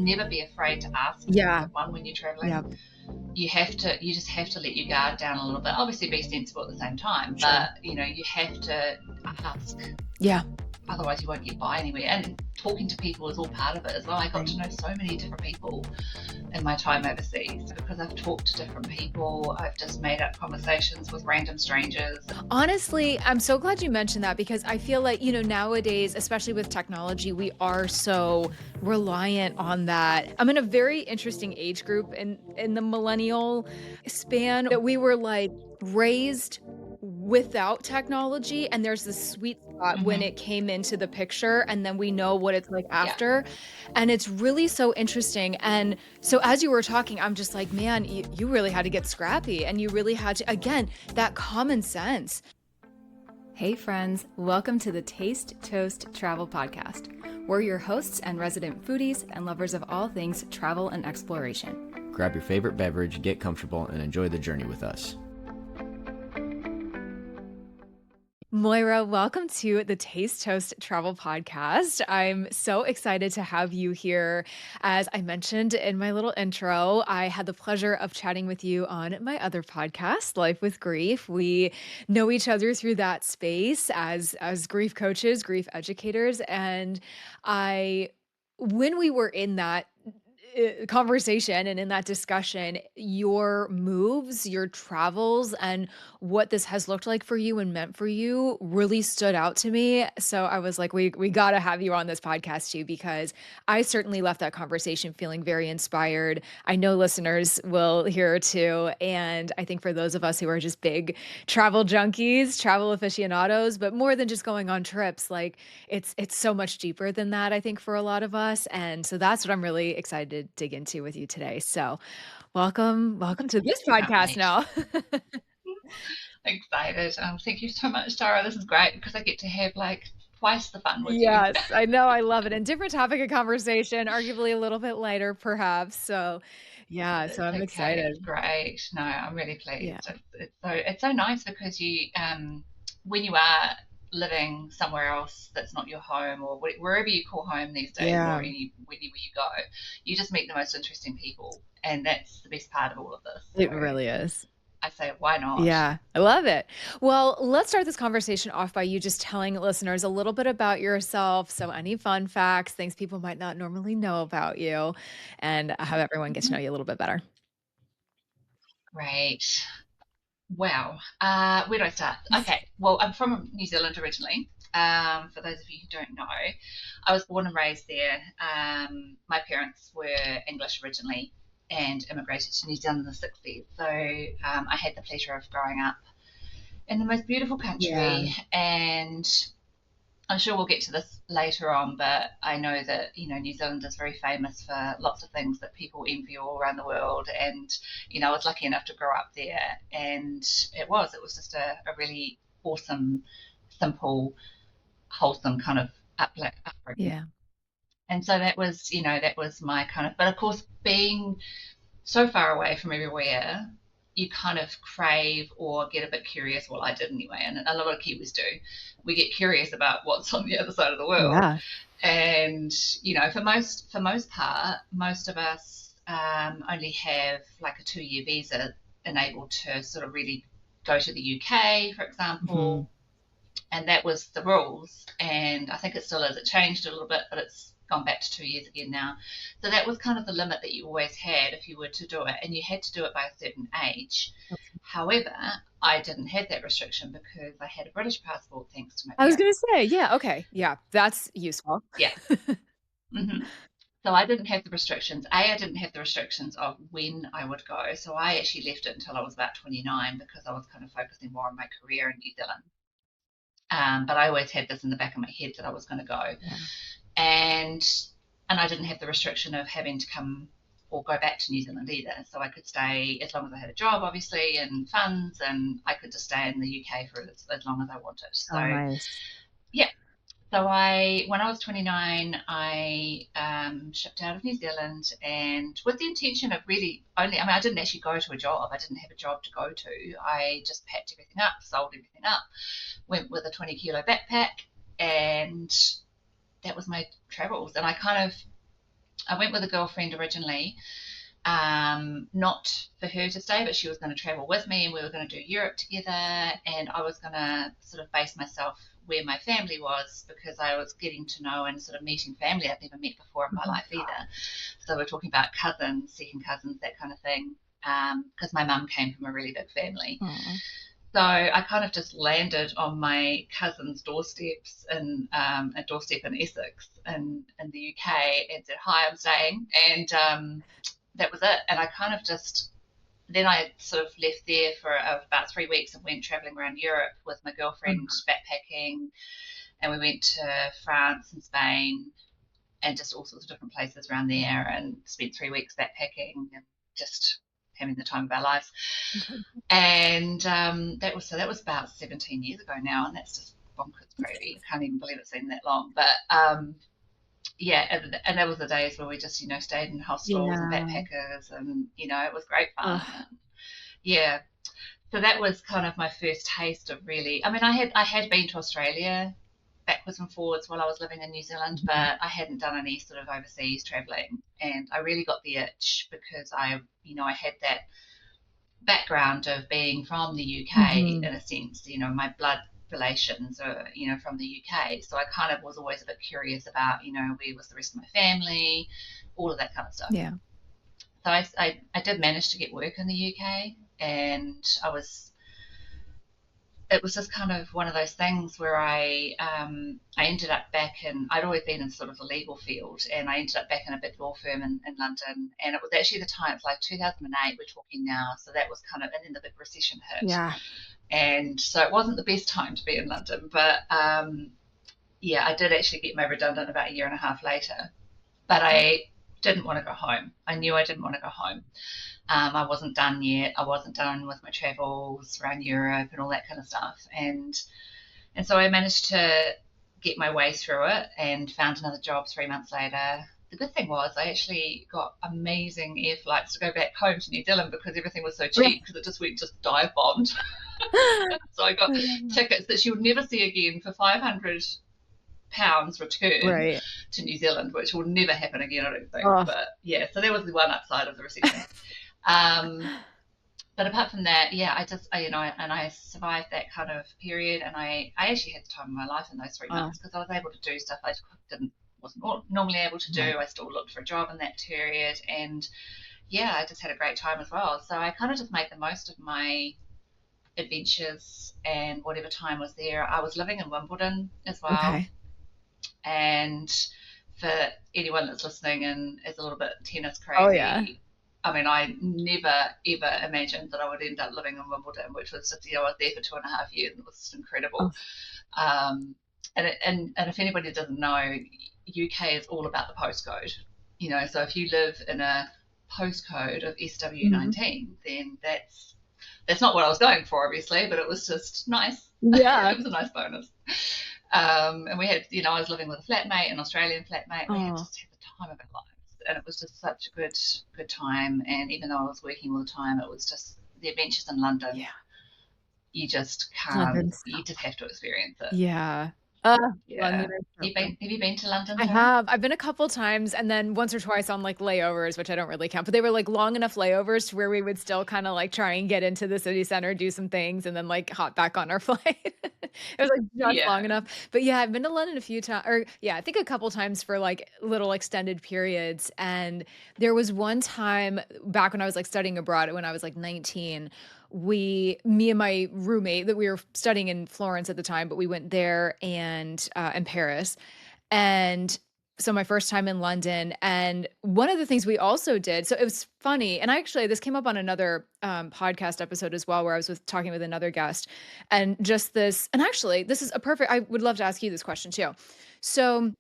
never be afraid to ask for Yeah. someone when you're traveling. Yeah. You just have to let your guard down a little bit. Obviously be sensible at the same time, Sure. but you have to ask. Yeah. Otherwise you won't get by anywhere. And talking to people is all part of it as well. I got to know so many different people in my time overseas because I've talked to different people. I've just made up conversations with random strangers. Honestly, I'm so glad you mentioned that because I feel like, nowadays, especially with technology, we are so reliant on that. I'm in a very interesting age group in the millennial span that we were like raised without technology, and there's this sweet spot when it came into the picture, and then we know what it's like after. And it's really so interesting. And so as you were talking, I'm just like, man, you really had to get scrappy, and you really had to, again, that common sense. Hey friends, welcome to the Taste Toast Travel Podcast. We're your hosts and resident foodies and lovers of all things travel and exploration. Grab your favorite beverage, get comfortable, and enjoy the journey with us. Moira, welcome to the Taste Toast Travel Podcast. I'm so excited to have you here. As I mentioned in my little intro, I had the pleasure of chatting with you on my other podcast, Life with Grief. We know each other through that space as grief coaches, grief educators, and when we were in that conversation and in that discussion, your moves, your travels, and what this has looked like for you and meant for you really stood out to me. So I was like, we got to have you on this podcast too, because I certainly left that conversation feeling very inspired. I know listeners will hear too. And I think for those of us who are just big travel junkies, travel aficionados, but more than just going on trips, like it's so much deeper than that, I think, for a lot of us. And so that's what I'm really excited to dig into with you today. So welcome to this podcast now. Excited. Thank you so much, Tara. This is great because I get to have like twice the fun with you. Yes, I know. I love it. And different topic of conversation, arguably a little bit lighter, perhaps. So yeah, so I'm excited. Great. No, I'm really pleased. Yeah. It's so nice because you when you are living somewhere else that's not your home or wherever you call home these days, or anywhere you go, you just meet the most interesting people, and that's the best part of all of this. It really is. I say, why not? Yeah, I love it. Well, let's start this conversation off by you just telling listeners a little bit about yourself. So any fun facts, things people might not normally know about you, and have everyone get to know you a little bit better. Great. Wow. Where do I start? Okay. Well, I'm from New Zealand originally. For those of you who don't know, I was born and raised there. My parents were English originally and immigrated to New Zealand in the 60s. So I had the pleasure of growing up in the most beautiful country. And I'm sure we'll get to this later on, but I know that, New Zealand is very famous for lots of things that people envy all around the world. And, I was lucky enough to grow up there, and it was just a really awesome, simple, wholesome kind of upbringing. Yeah. And so that was my kind of, but of course, being so far away from everywhere, you kind of crave or get a bit curious. Well, I did anyway, and a lot of Kiwis do. We get curious about what's on the other side of the world. Yeah. And for most part, most of us only have like a 2-year visa enabled to sort of really go to the UK, for example. And that was the rules, and I think it still is. It changed a little bit, but it's gone back to 2 years again now. So that was kind of the limit that you always had if you were to do it, and you had to do it by a certain age. Okay. However, I didn't have that restriction because I had a British passport, thanks to my parents. I was going to say, yeah, okay. Yeah, that's useful. Yeah. So I didn't have the restrictions. I didn't have the restrictions of when I would go. So I actually left it until I was about 29 because I was kind of focusing more on my career in New Zealand. But I always had this in the back of my head that I was going to go. Yeah. And I didn't have the restriction of having to come or go back to New Zealand either. So I could stay as long as I had a job, obviously, and funds, and I could just stay in the UK for as long as I wanted. So, nice. Yeah. So when I was 29, I shipped out of New Zealand, and with the intention of really I didn't actually go to a job. I didn't have a job to go to. I just packed everything up, sold everything up, went with a 20-kilo backpack, and that was my travels. And I kind of I went with a girlfriend originally, not for her to stay, but she was going to travel with me and we were going to do Europe together. And I was going to sort of base myself where my family was because I was getting to know and sort of meeting family I'd never met before in my life either. So we're talking about cousins, second cousins, that kind of thing. Because my mum came from a really big family. Aw. So I kind of just landed on my cousin's doorsteps in a doorstep in Essex in the UK and said, "Hi, I'm staying," and that was it. And I kind of just then I sort of left there for about 3 weeks and went traveling around Europe with my girlfriend, backpacking, and we went to France and Spain and just all sorts of different places around there and spent 3 weeks backpacking and just having the time of our lives. And that was about 17 years ago now, and that's just bonkers crazy. I can't even believe it's been that long. But yeah, and that was the days where we just stayed in hostels and Yeah. backpackers, and it was great fun. Ugh. And yeah, so that was kind of my first taste of really. I mean, I had been to Australia backwards and forwards while I was living in New Zealand, but I hadn't done any sort of overseas traveling, and I really got the itch because I had that background of being from the UK Mhm. in a sense. My blood relations are, from the UK. So I kind of was always a bit curious about, where was the rest of my family, all of that kind of stuff. Yeah. So I did manage to get work in the UK, and it was just kind of one of those things where I ended up back in. I'd always been in sort of the legal field, and I ended up back in a big law firm in London. And it was actually the time, it's like 2008 we're talking now, so that was kind of, and then the big recession hit, Yeah. and so it wasn't the best time to be in London. But yeah, I did actually get made redundant about a year and a half later, but I didn't want to go home. I knew I didn't want to go home. I wasn't done yet. I wasn't done with my travels around Europe and all that kind of stuff. And so I managed to get my way through it and found another job 3 months later. The good thing was I actually got amazing air flights to go back home to New Zealand because everything was so cheap because it just went just dive bombed. So I got tickets that she would never see again for £500 return Right. to New Zealand, which will never happen again, I don't think. Oh. But yeah, so that was the one upside of the recession. But apart from that, yeah, I survived that kind of period, and I actually had the time of my life in those 3 months because I was able to do stuff I didn't wasn't normally able to do. Right. I still looked for a job in that period, and yeah, I just had a great time as well. So I kind of just made the most of my adventures and whatever time was there. I was living in Wimbledon as well, Okay. and for anyone that's listening and is a little bit tennis Oh yeah. crazy, I mean, I never ever imagined that I would end up living in Wimbledon, which was just, I was there for 2.5 years, and it was just Oh. incredible. And if anybody doesn't know, UK is all about the postcode. So if you live in a postcode of Mhm. SW19, then that's not what I was going for, obviously, but it was just nice. Yeah. It was a nice bonus. And we had, I was living with a flatmate, an Australian flatmate. We had Oh. just had the time of our lives, and it was just such a good time. And even though I was working all the time, it was just the adventures in London. Yeah. You just can't. London's You just have to experience it. Yeah. London Yeah. is so fun. Have you been to London, I Sarah? have. I've been a couple times and then once or twice on like layovers, which I don't really count, but they were like long enough layovers to where we would still kind of like try and get into the city center, do some things, and then like hop back on our flight. It was like just long Yeah. enough. But yeah, I've been to London a few times, or yeah, I think a couple times for like little extended periods. And there was one time back when I was like studying abroad when I was like 19, me and my roommate that we were studying in Florence at the time, but we went there and in Paris and so my first time in London, and one of the things we also did, so it was funny, and actually this came up on another podcast episode as well, where I was talking with another guest, and just this, and actually this is a perfect. I would love to ask you this question too. So,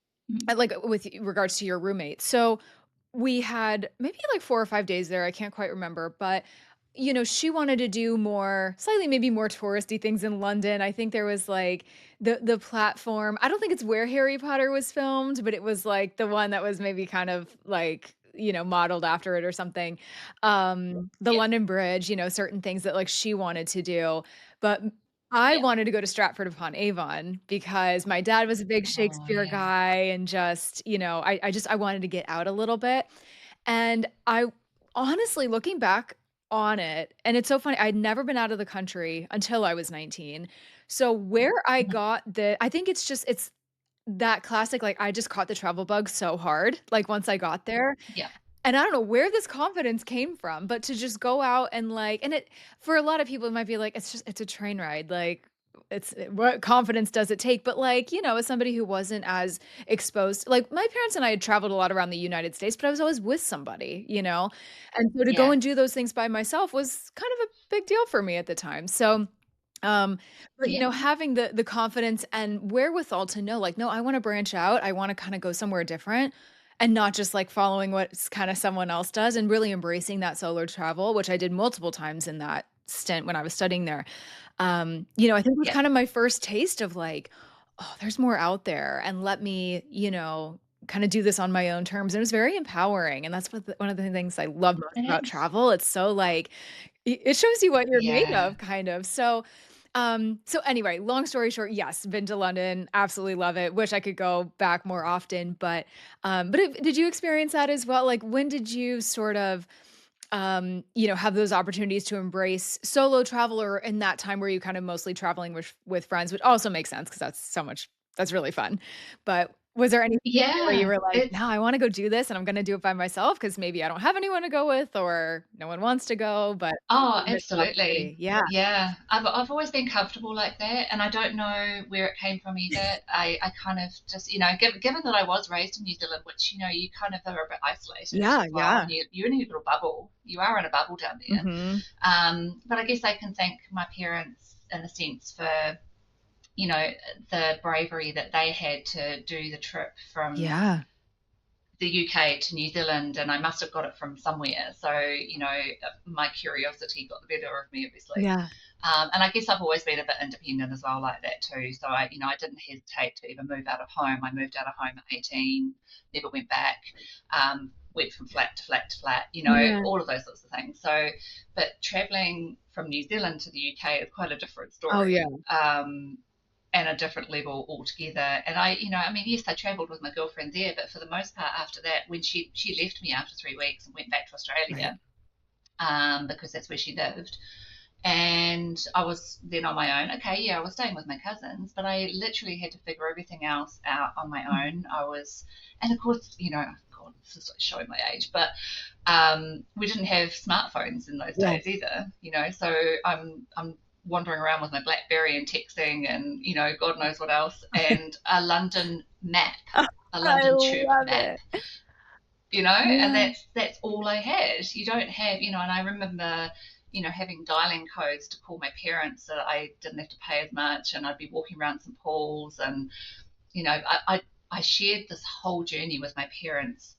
like with regards to your roommate, so we had maybe like 4 or 5 days there, I can't quite remember, but, she wanted to do more slightly maybe more touristy things in London. I think there was, like, the platform I don't think it's where Harry Potter was filmed, but it was, like, the one that was maybe kind of, like, modeled after it or something. The Yeah. London Bridge, certain things that, like, she wanted to do, but I Yeah. wanted to go to Stratford-upon-Avon because my dad was a big Oh, Shakespeare yeah. guy and just, I wanted to get out a little bit. And I honestly, looking back on it, and it's so funny, I'd never been out of the country until I was 19. So where I Mhm. got I think it's that classic, like, I just caught the travel bug so hard, like, once I got there, Yeah. and I don't know where this confidence came from, but to just go out and, like, and it for a lot of people, it might be like, it's a train ride, like, what confidence does it take? But, like, as somebody who wasn't as exposed, like, my parents and I had traveled a lot around the United States, but I was always with somebody, and so to go Yeah. and do those things by myself was kind of a big deal for me at the time. So, um, but, Yeah. having the confidence and wherewithal to know, like, no, I wanna branch out, I wanna kinda go somewhere different, and not just, like, following what kinda someone else does, and really embracing that solo travel, which I did multiple times in that stint when I was studying there. I think was Yeah. kind of my first taste of, like, "Oh, there's more out there, and let me, kinda do this on my own terms," and it was very empowering, and that's one of the things I love most It about is. travel. It's so, like, it shows you what you're made Yeah. of, kind of. So anyway, long story short, yes, been to London, absolutely love it, wish I could go back more often, but did you experience that as well? Like, when did you sort of, have those opportunities to embrace solo travel, or in that time were you kind of mostly traveling with friends, which also makes sense because that's really fun. But was there anything where you Yeah. were like, It's "No, I wanna go do this and I'm gonna do it by myself because maybe I don't have anyone to go with or no one wants to go, but Oh, there's an absolutely. opportunity." Yeah. Yeah. I've always been comfortable like that, and I don't know where it came from either. I kind of just, given that I was raised in New Zealand, which, you kind of are a bit isolated Yeah, as well, yeah. and you're in your little bubble. You are in a bubble down there. Mhm. But I guess I can thank my parents in a sense for, you know, the bravery that they had to do the trip from Yeah. the UK to New Zealand, and I must have got it from somewhere. So, my curiosity got the better of me, obviously. Yeah. And I guess I've always been a bit independent as well, like that too. So I didn't hesitate to even move out of home. I moved out of home at 18, never went back. Went from flat to flat to flat, Yeah. all of those sorts of things. So, but traveling from New Zealand to the UK is quite a different Oh, yeah. story. And a different level altogether. And I mean, yes, I travelled with my girlfriend there, but for the most part, after that, when she left me after 3 weeks and went back to Right. Australia, because that's where she lived, and I was then on my own. Okay, yeah, I was staying with my cousins, but I literally had to figure everything else out on my own. And of course, God, this is like showing my age, but we didn't have smartphones in those Yeah. days either, so I'm wandering around with my BlackBerry and texting and God knows what else, and a London map, a I London tube love map, it. and Yeah. that's all I had. You don't have, and I remember, having dialing codes to call my parents so that I didn't have to pay as much, and I'd be walking around St Paul's, and I shared this whole journey with my parents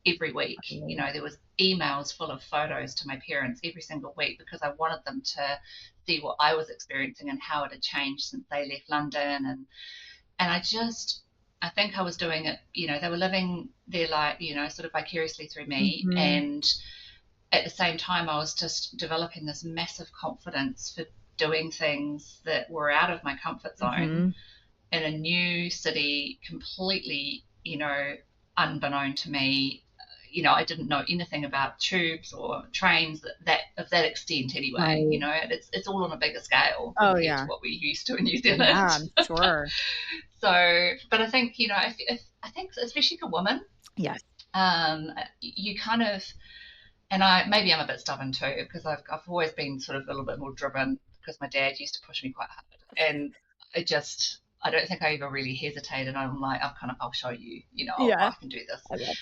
every week. There was emails full of photos to my parents every single week because I wanted them to see what I was experiencing and how it had changed since they left London. And I think I was doing it, they were living their life, sort of vicariously through me. Mhm. And at the same time, I was just developing this massive confidence for doing things that were out of my comfort zone Mhm. in a new city, completely, unbeknown to me. I didn't know anything about tubes or trains that of that extent anyway. Right. It's all on a bigger scale Oh, compared to yeah. what we're used to in New Yeah, Zealand. I'm sure. So, but I think if I think especially for women, Yes. you kind of, and I maybe I'm a bit stubborn too because I've always been sort of a little bit more driven because my dad used to push me quite hard, and I don't think I ever really hesitated. I'm like, I'll show you, Yeah. I can do this. I love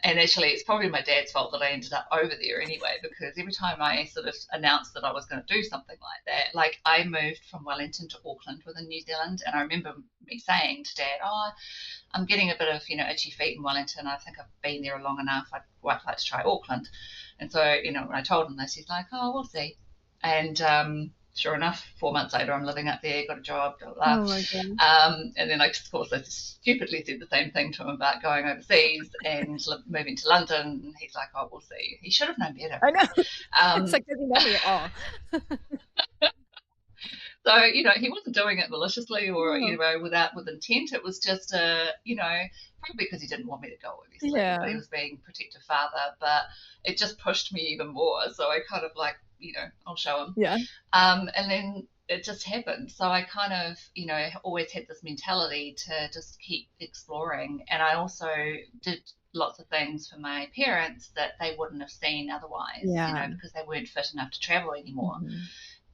And actually, it's probably my dad's fault that I ended up over there anyway, because every time I sort of announced that I was going to do something like that, like I moved from Wellington to Auckland within New Zealand, and I remember me saying to Dad, "Oh, I'm getting a bit of itchy feet in Wellington. I think I've been there long enough. I'd quite like to try Auckland." And so when I told him this, he's like, "Oh, we'll see." And sure enough, 4 months later, I'm living up there, got a job, blah, blah, Oh my god. and then, of course, I stupidly said the same thing to him about going overseas and moving to London. And he's like, "Oh, we'll see." He should have known better, I really. know. It's Um, like, doesn't know me at all. So, he wasn't doing it maliciously or, Oh, with intent. It was just, probably because he didn't want me to go, obviously, but he yeah. was being protective father. But it just pushed me even more. So I kind of like, I'll show him. Yeah. And then it just happened. So I kind of, always had this mentality to just keep exploring. And I also did lots of things for my parents that they wouldn't have seen otherwise, Yeah. because they weren't fit enough to travel anymore. Mhm.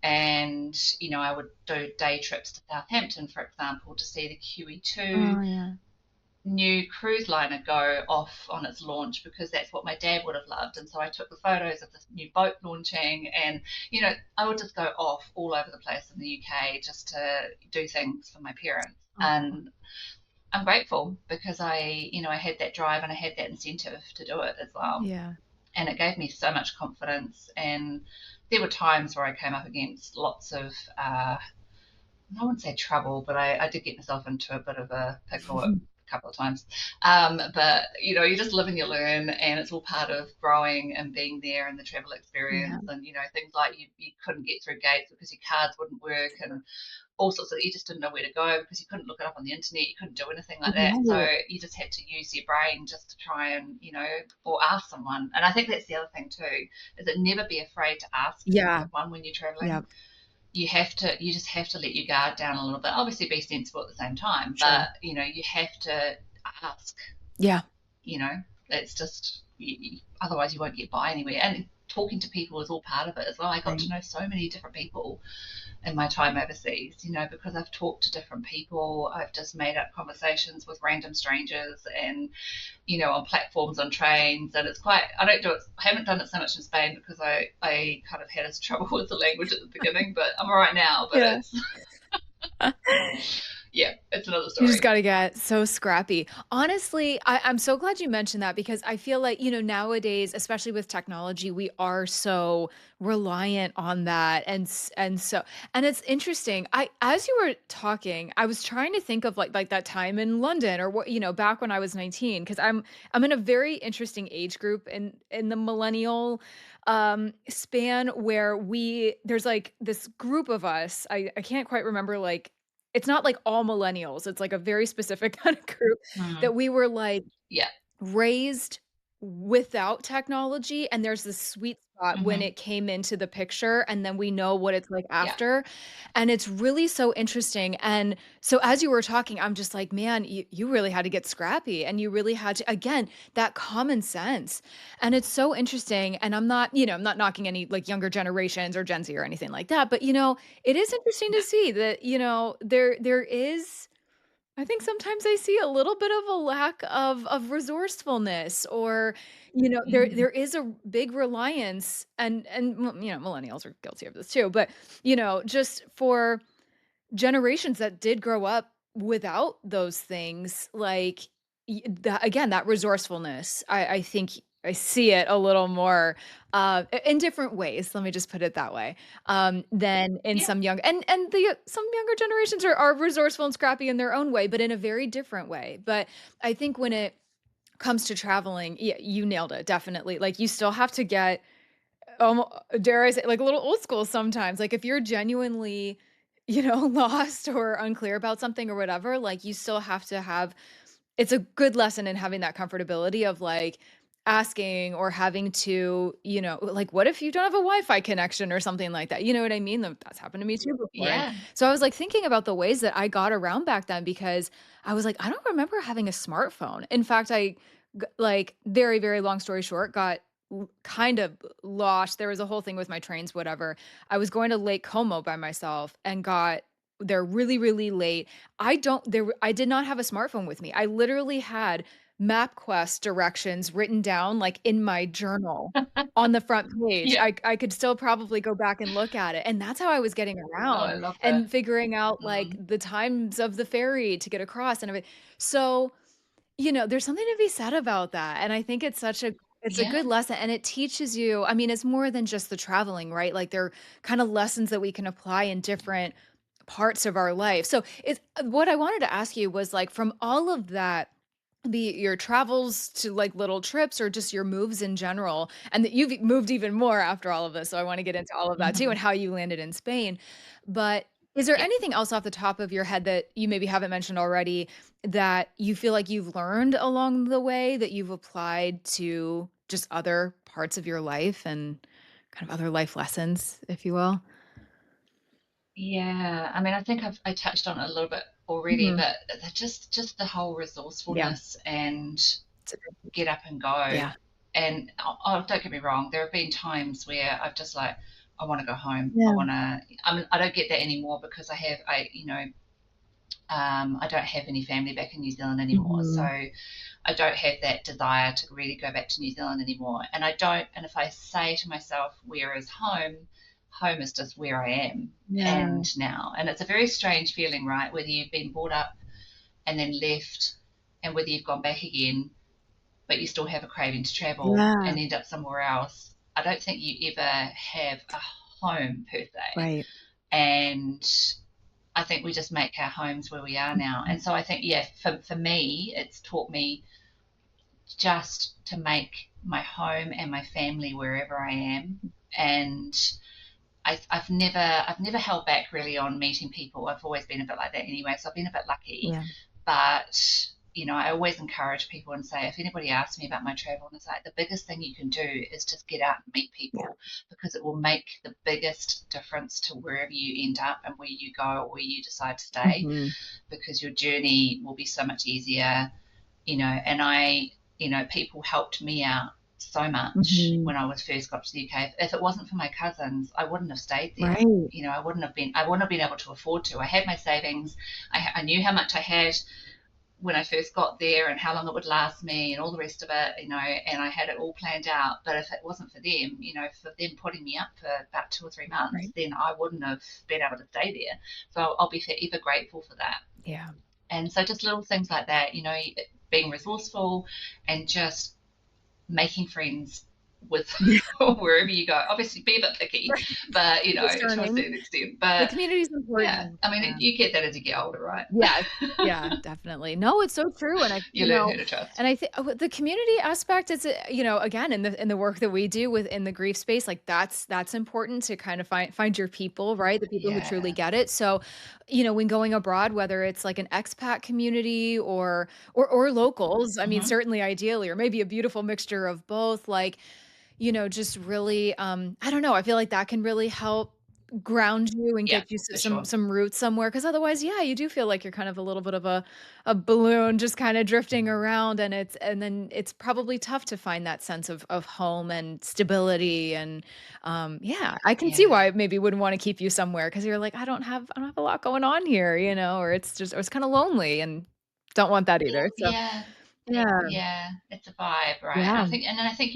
And I would do day trips to Southampton, for example, to see the QE2 Oh, yeah. new cruise liner go off on its launch, because that's what my dad would have loved. And so I took the photos of this new boat launching, and I would just go off all over the place in the UK just to do things for my parents. Oh, And I'm grateful because I had that drive and I had that incentive to do it as well. yeah. And it gave me so much confidence. And there were times where I came up against lots of, I wouldn't say trouble, but I did get myself into a bit of a pickle a couple of times. But you just live and you learn, and it's all part of growing and being there and the travel Yeah. experience. And things like you couldn't get through gates because your cards wouldn't work, and all sorts of, you just didn't know where to go because you couldn't look it up on the internet, you couldn't do anything like that. So Right. you just had to use your brain just to try and or ask someone. And I think that's the other thing too, is that never be afraid to ask for Yeah. someone when you're traveling. Yeah. You just have to let your guard down a little bit, obviously be sensible at the same time, Sure. but you have to ask. Yeah. you know it's just otherwise you won't get by anywhere. And talking to people is all part of it as well. I got Right. to know so many different people in my time overseas, because I've talked to different people. I've just made up conversations with random strangers, and on platforms, on trains. And it's quite, I don't do it, I haven't done it so much in Spain because I kind of had trouble with the language at the beginning, but I'm all right now. But Yeah. it's, yeah, it's another You just story. gotta get so scrappy. Honestly, I'm so glad you mentioned that because I feel like, nowadays, especially with technology, we are so reliant on that. And it's interesting. As you were talking, I was trying to think of like that time in London or what, back when I was 19, because I'm in a very interesting age group in the millennial span where there's like this group of us. I can't quite remember like it's not like all millennials, it's like a very specific kind of group Mm, that we were, like, yeah. raised without technology, and there's this sweet spot when Hmm. it came into the picture, and then we know what it's like Yeah. after, and it's really so interesting, and so as you were talking, I'm just like, "Man, you really had to get scrappy, and you really had to" again, that common sense, and it's so interesting, and I'm not knocking any, like, younger generations or Gen Z or anything like that, but, it is interesting No. to see that, there is I think sometimes I see a little bit of a lack of resourcefulness or, there Mm, is a big reliance millennials are guilty of this too, but, just for generations that did grow up without those things, like, that again, that resourcefulness, I think I see it a little more, in different ways, let me just put it that way, than in yeah. some young and some younger generations are resourceful and scrappy in their own way, but in a very different way, but I think when it comes to traveling, yeah, you nailed it, definitely, like, you still have to get dare I say, like, a little old school sometimes, like, if you're genuinely, lost or unclear about something or whatever, like, you still have to have it's a good lesson in having that comfortability of, like, asking or having to, like, what if you don't have a Wi-Fi connection or something like that, you know what I mean? That's happened to me too before, and Yeah. so I was, like, thinking about the ways that I got around back then because I was like, "I don't remember having a smartphone." In fact, like, very, very long story short, got kind of lost. There was a whole thing with my trains, whatever. I was going to Lake Como by myself and got there really, really late. I did not have a smartphone with me. I literally had MapQuest directions written down like in my journal on the front page. Yeah. I could still probably go back and look at it. And that's how I was getting Oh, around I love that. and figuring out like Mm. the times of the ferry to get across and everything. So, there's something to be said about that, and I think it's a Yeah. good lesson, and it teaches you I mean, it's more than just the traveling, right? Like, they're kinda lessons that we can apply in different parts of our life. So, it's what I wanted to ask you was, like, from all of that, be it your travels to, like, little trips or just your moves in general, and that you've moved even more after all of this, so I wanna get into all of that too Hmm. and how you landed in Spain. But Is there Yeah. anything else off the top of your head that you maybe haven't mentioned already that you feel like you've learned along the way that you've applied to just other parts of your life and kind of other life lessons, if you will? Yeah, I mean, I think I touched on it a little bit already, Mhm. but just the whole Yeah. resourcefulness and It's a great get up and go. Yeah. And oh, don't get me wrong, there have been times where I've just like, I want to go home. I Yeah. want to. I mean, I don't get that anymore because I don't have any family back in New Zealand anymore. So Mhm. I don't have that desire to really go back to New Zealand anymore. And I don't. And if I say to myself, where is home? Home is just where I am Yeah. and now. And it's a very strange feeling, right? Whether you've been brought up and then left, and whether you've gone back again, but you still have a craving to travel Yeah. and end up somewhere else. I don't think you ever have a home per se. Right. And I think we just make our homes where we are now. Mhm. And so I think, yeah, for me, it's taught me just to make my home and my family wherever I am. And I've never held back really on meeting people. I've always been a bit like that anyway, so I've been a bit lucky. Yeah. But I always encourage people and say, if anybody asks me about my travel, and it's like the biggest thing you can do is just get out and meet Yeah. people because it will make the biggest difference to wherever you end up and where you go or where you decide to stay, Mhm. because your journey will be so much easier. And people helped me out so much Mhm. when I was first got to the UK. If it wasn't for my cousins, I wouldn't have stayed there. Right. I wouldn't have been able to afford to. I had my savings. I knew how much I had when I first got there and how long it would last me and all the rest of it, and I had it all planned out. But if it wasn't for them, for them putting me up for about 2 or 3 months, Right. then I wouldn't have been able to stay there. So I'll be forever grateful for that. Yeah. And so just little things like that, being resourceful and just making friends with wherever you go. Obviously, be a bit picky, Right. but to a Discerning. certain extent. The But community is yeah, important. I mean, Yeah. you get that as you get older, right? Yes. Yeah, definitely. No, it's so true, and You learn who to trust. and I think the community aspect is, again, in the work that we do within the grief space, like, that's important to kind of find your people, right? The people who truly Yeah. get it. So, when going abroad, whether it's like an expat community or locals, I mean, Hmm. certainly ideally, or maybe a beautiful mixture of both, like, just really, I don't know, I feel like that can really help ground you and Yeah, get you for some sure. some roots somewhere. Because otherwise, yeah, you do feel like you're kind of a little bit of a balloon just kinda drifting around, and then it's probably tough to find that sense of home and stability, and, yeah, I can see Yeah. why it maybe wouldn't wanna keep you somewhere because 'cause you're like, I don't have a lot going on here," or it's kinda lonely and don't want that either, so Yeah. yeah, Yeah. It's a vibe, right? yeah, And I think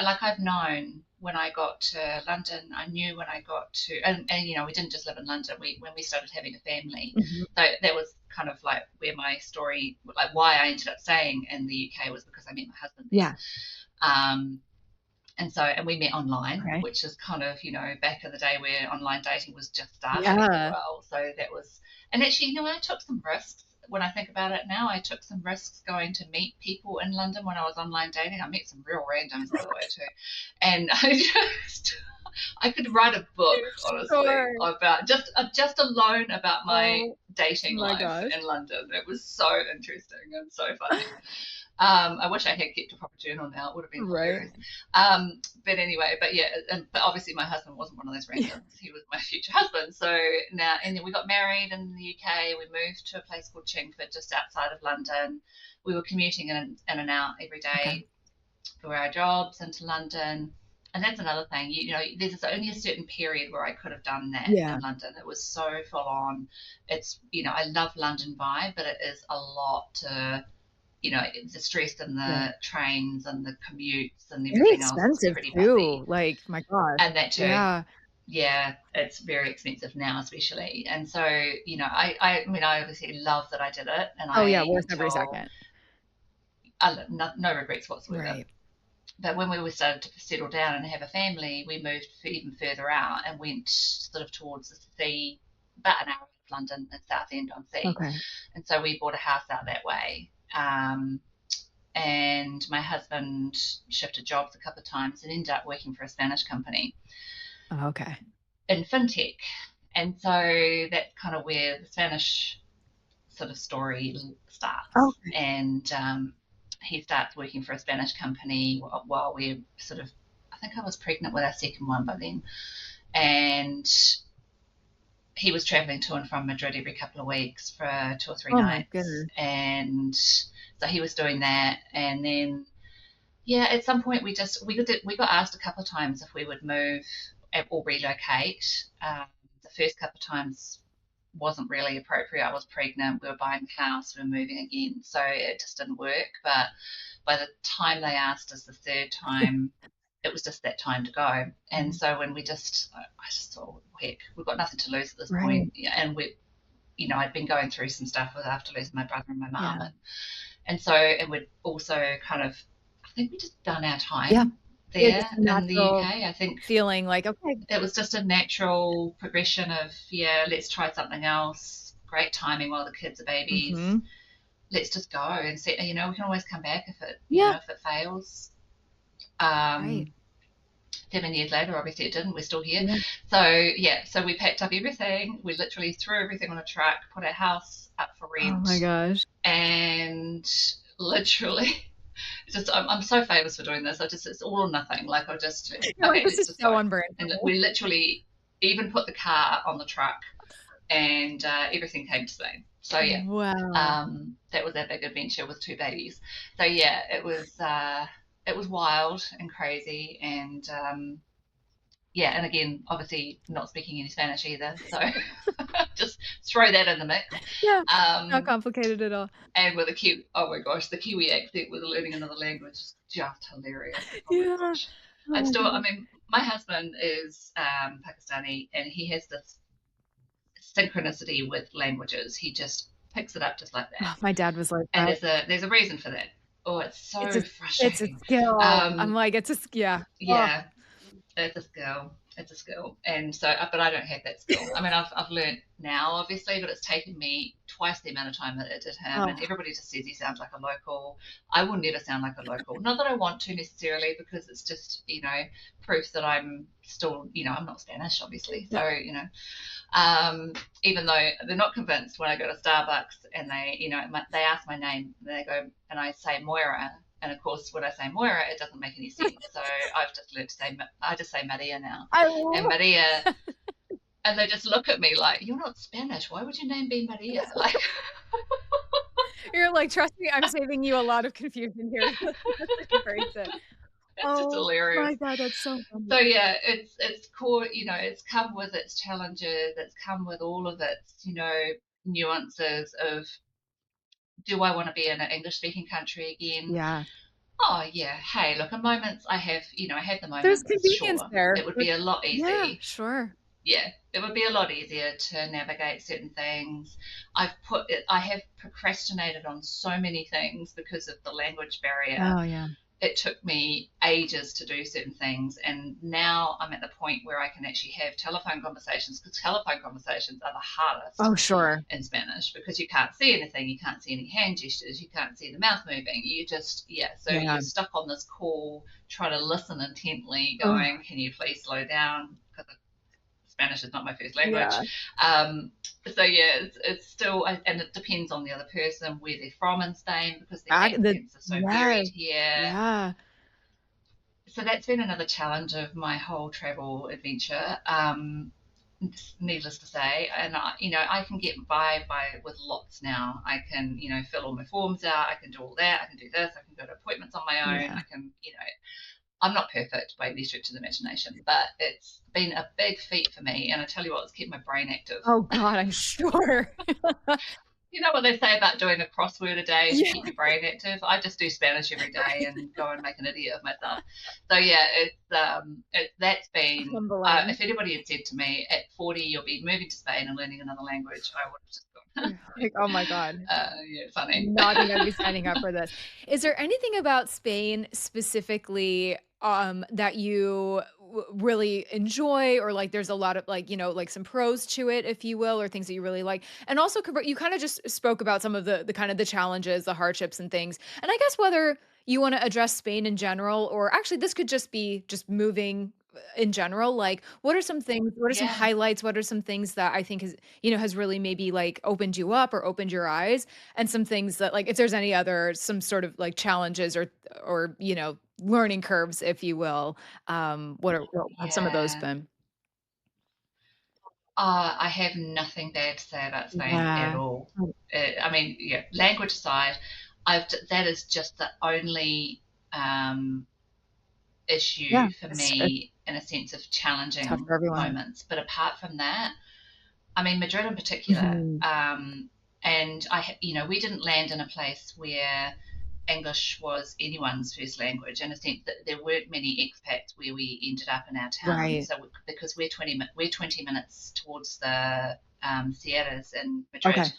like I've known when I got to London, I knew when I got to, and we didn't just live in London. When we started having a family, mhm, so that was kind of like where my story, like why I ended up staying in the UK, was because I met my husband there. yeah, And we met online, okay, which is kind of back in the day where online dating was just starting as yeah, well. So that was, and actually, I took some risks. When I think about it now, I took some risks going to meet people in London when I was online dating. I met some real randoms, by the way, too. And I could write a book, honestly, sure. about just alone about my Oh dating my life gosh. in London. It was so interesting and so funny. I wish I had kept a proper journal now. It would have been Right. hilarious. But anyway, but yeah, but obviously my husband wasn't one of those randoms. He was my future husband. So now, and then we got married in the UK. We moved to a place called Chingford, just outside of London. We were commuting in and out every Okay. day for our jobs into London. And that's another thing. There's only a certain period where I could have done that Yeah. in London. It was so full on. I love London vibe, but it is a lot to the stress and Yeah. the trains and the commutes and Very everything else is expensive pretty too, busy. like, my gosh. And that too, Yeah. yeah, it's very expensive now, especially. And so, I mean, I obviously love that I did it, and Oh, yeah, I worth every until second. no regrets whatsoever. Right. But when we were started to settle down and have a family, we moved even further out and went sort of towards the sea, about an hour out of London, at Southend on Sea. Okay. And so we bought a house out that way. And my husband shifted jobs a couple of times and ended up working for a Spanish company Oh, okay. in fintech. And so that's kind of where the Spanish sort of story starts. Okay. And he starts working for a Spanish company while we're sort of, I think I was pregnant with our second one by then. And he was traveling to and from Madrid every couple of weeks for 2 or 3 Oh my nights. goodness. And so he was doing that. And then, yeah, at some point we got asked a couple of times if we would move or relocate. The first couple of times wasn't really appropriate. I was pregnant. We were buying a house. We were moving again, so it just didn't work. But by the time they asked us the third time, it was just that time to go. And so when I just thought, heck, we've got nothing to lose at this Right. point. And I'd been going through some stuff after losing my brother and my mum, Yeah. and we'd also kind of, I think we just done our Yeah. time Yeah, there just a in the natural UK. I think feeling like, okay. it was just a natural progression of, yeah, let's try something else. Great timing while the kids are babies. Hmm. Let's just go and see. We can always come back Yeah. if it fails. Right. 7 years later, obviously it didn't. We're still here. Yeah. So yeah, so we packed up everything. We literally threw everything on a truck, put our house up for Oh my rent, gosh. and literally I'm so famous for doing this. It's all or nothing. Like I just You're like, okay, this let's is just so go. on brand for And me. we literally even put the car on the truck, and everything came to Spain. So yeah, Wow. that was our big adventure with 2 babies. So yeah, it was wild and crazy, and yeah, and again, obviously not speaking any Spanish either. So just throw that in the mix. Yeah. Not Um, complicated at all. and with a Kiwi, oh my gosh, the Kiwi accent with learning another language is just hilarious. Oh my Yeah. gosh. Oh my I goodness. mean, my husband is Pakistani, and he has this synchronicity with languages. He just picks it up just like that. Oh, my dad was like And that. there's a reason for that. Oh, it's It's so a it's a frustrating. skill. I'm like, yeah. Oh, Yeah, it's a skill. It's a skill. And so, but I don't have that skill. I mean, I've learned now, obviously, but it's taken me twice the amount of time that it did him. oh, And everybody just says he sounds like a local. I will never sound like a local. Not that I want to necessarily, because it's just, proof that I'm still, I'm not Spanish, obviously. yeah. So, even though they're not convinced when I go to Starbucks and they ask my name, and they go, and I say Moira. And of course, when I say Moira, it doesn't make any sense. So I've just learned to I just say Maria now. I And love Maria, and they just look at me like, you're not Spanish. Why would your name be Maria? Like, You're like, trust me, I'm saving you a lot of confusion here. Just embrace it. that's just Oh hilarious. my God, that's so funny. So yeah, it's core. It's come with its challenges. It's come with all of its, nuances of, do I want to be in an English speaking country again? Yeah. Oh yeah. Hey, look, in moments I have the There's moments, convenience sure. there. It would be a lot Yeah, easy. sure. Yeah, it would be a lot easier to navigate certain things. I have procrastinated on so many things because of the language barrier. Oh yeah. It took me ages to do certain things, and now I'm at the point where I can actually have telephone conversations, because telephone conversations are the hardest Oh sure. in Spanish, because you can't see anything, you can't see any hand gestures, you can't see the mouth moving. So Yeah. you're stuck on this call trying to listen intently, Oh, going, can you please slow down? Because Spanish is not my first language. yeah. Um, so yeah, it's still, and it depends on the other person, where they're from in Spain, because the accents are so Yes. varied here. Yeah. So that's been another challenge of my whole travel adventure. Needless to say, and I can get by with lots now. I can, fill all my forms out. I can do all that. I can do this. I can go to appointments on my own. Yeah. I can, I'm not perfect by any stretch of the imagination, but it's been a big feat for me. And I tell you what, it's kept my brain active. Oh God, I'm sure. You know what they say about doing a crossword a day to Yeah. keep your brain active? I just do Spanish every day and go and make an idiot of myself. So yeah, that's been. Humbling. If anybody had said to me at 40 you'll be moving to Spain and learning another language, I would have just gone, Like, oh my God. yeah, funny. Not think I'd be signing up for this. Is there anything about Spain specifically that you really enjoy, or like there's a lot of like, like some pros to it, if you will, or things that you really like? And also you kind of just spoke about some of the kind of the challenges, the hardships and things. And I guess whether you want to address Spain in general, or actually this could just be just moving in general? Like, what are some things, what are some Yeah. highlights, what are some things that I think has, has really maybe like opened you up or opened your eyes, and some things that, like, if there's any other some sort of like challenges or learning curves, if you will, what have some of those Yeah. been? I have nothing bad to say about Spain at Yeah. all. Oh, I mean, yeah, language aside, that is just the only um, yeah, issue for it's me in a sense of tough challenging for everyone. moments. But apart from that, I mean, Madrid in particular, Mhm. and we didn't land in a place where English was anyone's first language in a sense that there weren't many expats where we ended up in our town. Right. So because we're 20 minutes towards the Sierras in Madrid. Okay.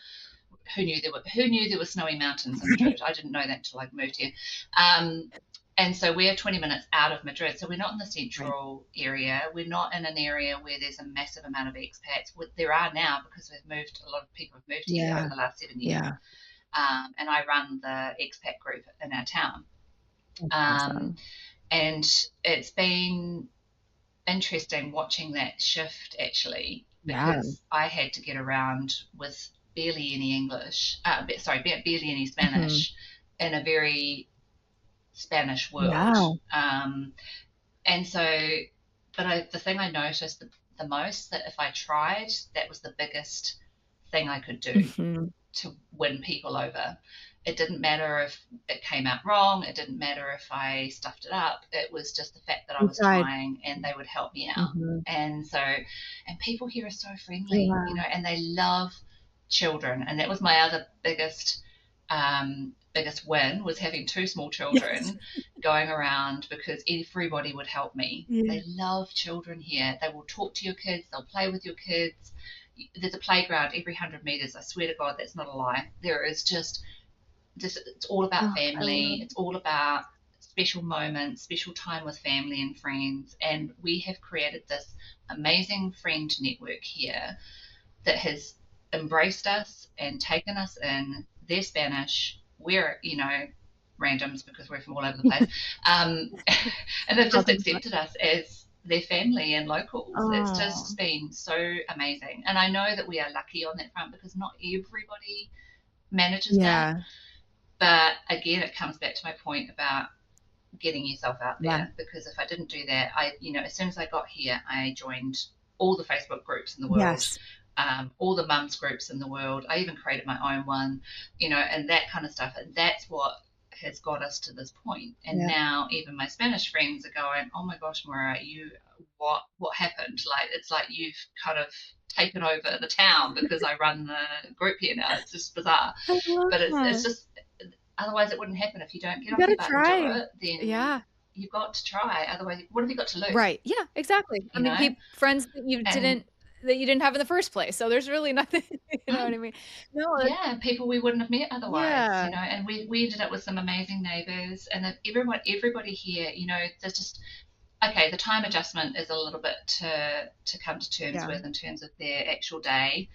Who knew there were snowy mountains in Madrid? I didn't know that until I moved here. Um, and so we're 20 minutes out of Madrid. So we're not in the Right. central area. We're not in an area where there's a massive amount of expats. There are now because a lot of people have moved here over Yeah. the last 7 years. Yeah. And I run the expat group in our town. That's Um, awesome. and it's been interesting watching that shift actually, Yeah. because I had to get around with barely any English, barely any Mhm. Spanish in a very Spanish world. Yeah. And so, the thing I noticed the most, that if I tried, that was the biggest thing I could do Mhm. to win people over. It didn't matter if it came out wrong. It didn't matter if I stuffed it up. It was just the fact that I You was tried. trying and they would help me out. Mhm. And so, and people here are so friendly, Yeah. and they love children. And that was my other biggest win, was having two small Yes. children going around, because everybody would help me. Yeah. They love children here. They will talk to your kids. They'll play with your kids. There's a playground every 100 meters. I swear to God, that's not a lie. There is just it's all about Oh, I family. love It's all about special moments, special time with family and friends. And we have created this amazing friend network here that has embraced us and taken us in. Their Spanish. We're, randoms because we're from all over the place. Um, and they've just talking about. accepted us as their family and locals. It's Oh. just been so amazing. And I know that we are lucky on that front because not everybody manages that. Yeah. But again, it comes back to my point about getting yourself out Yeah. there, because if I didn't do that, as soon as I got here, I joined all the Facebook groups in the world, Yes. all the mums groups in the world. I even created my own one, and that kind of stuff. And that's what has got us to this point. And Yeah. now even my Spanish friends are going, "Oh my gosh, Moira, what happened? Like, it's like you've kind of taken over the town because I run the group here now." It's just bizarre, I love but it's that. just, otherwise it wouldn't happen. If you don't get You off gotta your butt and do try. it, then Yeah. you've got to try. Otherwise, what have you got to lose? Right. Yeah, exactly. I You mean, know? friends that And you didn't have in the first place, so there's really nothing, you know what mm, I mean? No, it's yeah, people we wouldn't have met otherwise. yeah. And we ended up with some amazing neighbours, and then everybody here, there's just, okay, the time adjustment is a little bit to come to terms Yeah. with in terms of their actual day.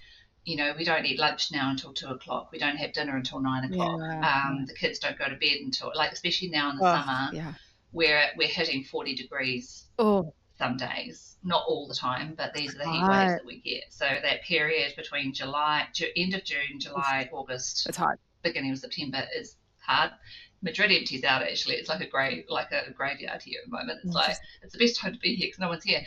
We don't eat lunch now until 2 o'clock. We don't have dinner until 9 o'clock. Yeah. Yeah. The kids don't go to bed until, like, especially now in the Oh, summer, yeah. where we're hitting 40 degrees Oh, some days, not all the time, but it's these are the heat waves hot. that we get. So that period between end of June, Oof, July, August, it's hot. beginning of September is hard. Madrid empties out actually. It's like a graveyard here at the moment. It's like Interesting. it's the best time to be here because no one's here.